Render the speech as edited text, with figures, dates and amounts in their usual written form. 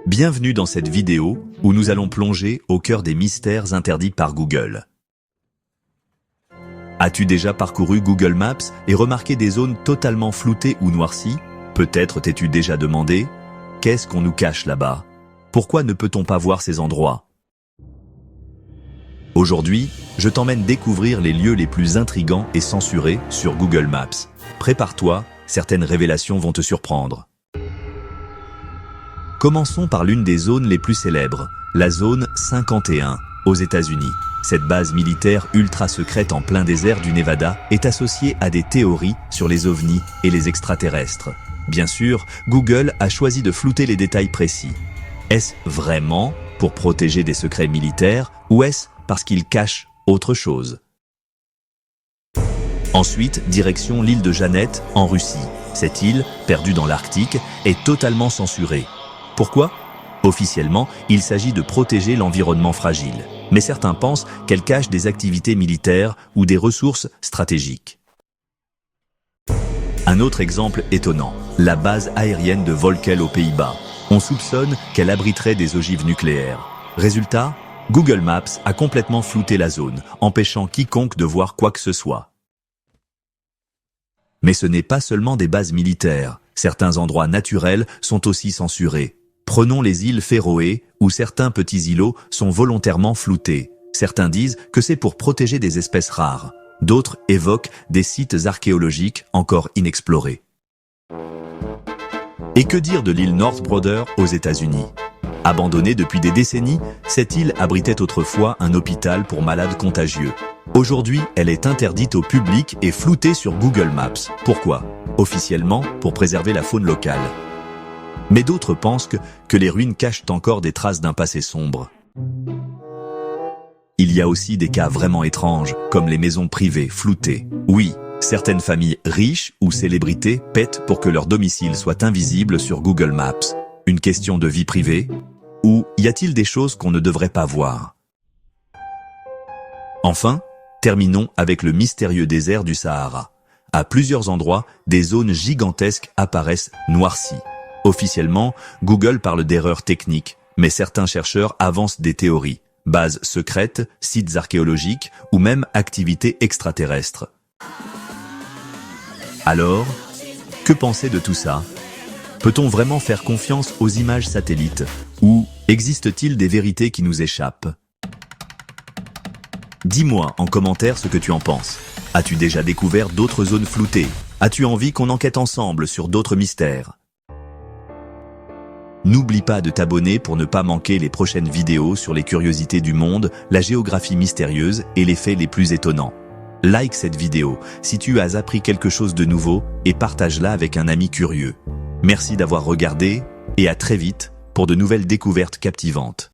Bienvenue dans cette vidéo où nous allons plonger au cœur des mystères interdits par Google. As-tu déjà parcouru Google Maps et remarqué des zones totalement floutées ou noircies? Peut-être t'es-tu déjà demandé « Qu'est-ce qu'on nous cache là-bas? Pourquoi ne peut-on pas voir ces endroits ?» Aujourd'hui, je t'emmène découvrir les lieux les plus intrigants et censurés sur Google Maps. Prépare-toi, certaines révélations vont te surprendre. Commençons par l'une des zones les plus célèbres, la zone 51, aux États-Unis. Cette base militaire ultra secrète en plein désert du Nevada est associée à des théories sur les ovnis et les extraterrestres. Bien sûr, Google a choisi de flouter les détails précis. Est-ce vraiment pour protéger des secrets militaires ou est-ce parce qu'il cache autre chose? Ensuite, direction l'île de Jeannette, en Russie. Cette île, perdue dans l'Arctique, est totalement censurée. Pourquoi? Officiellement, il s'agit de protéger l'environnement fragile. Mais certains pensent qu'elle cache des activités militaires ou des ressources stratégiques. Un autre exemple étonnant, la base aérienne de Volkel aux Pays-Bas. On soupçonne qu'elle abriterait des ogives nucléaires. Résultat, Google Maps a complètement flouté la zone, empêchant quiconque de voir quoi que ce soit. Mais ce n'est pas seulement des bases militaires. Certains endroits naturels sont aussi censurés. Prenons les îles Féroé, où certains petits îlots sont volontairement floutés. Certains disent que c'est pour protéger des espèces rares. D'autres évoquent des sites archéologiques encore inexplorés. Et que dire de l'île North Brother aux États-Unis? Abandonnée depuis des décennies, cette île abritait autrefois un hôpital pour malades contagieux. Aujourd'hui, elle est interdite au public et floutée sur Google Maps. Pourquoi? Officiellement, pour préserver la faune locale. Mais d'autres pensent que les ruines cachent encore des traces d'un passé sombre. Il y a aussi des cas vraiment étranges, comme les maisons privées floutées. Oui, certaines familles riches ou célébrités paient pour que leur domicile soit invisible sur Google Maps. Une question de vie privée? Ou y a-t-il des choses qu'on ne devrait pas voir? Enfin, terminons avec le mystérieux désert du Sahara. À plusieurs endroits, des zones gigantesques apparaissent noircies. Officiellement, Google parle d'erreurs techniques, mais certains chercheurs avancent des théories, bases secrètes, sites archéologiques ou même activités extraterrestres. Alors, que penser de tout ça? Peut-on vraiment faire confiance aux images satellites? Ou existe-t-il des vérités qui nous échappent? Dis-moi en commentaire ce que tu en penses. As-tu déjà découvert d'autres zones floutées? As-tu envie qu'on enquête ensemble sur d'autres mystères? N'oublie pas de t'abonner pour ne pas manquer les prochaines vidéos sur les curiosités du monde, la géographie mystérieuse et les faits les plus étonnants. Like cette vidéo si tu as appris quelque chose de nouveau et partage-la avec un ami curieux. Merci d'avoir regardé et à très vite pour de nouvelles découvertes captivantes.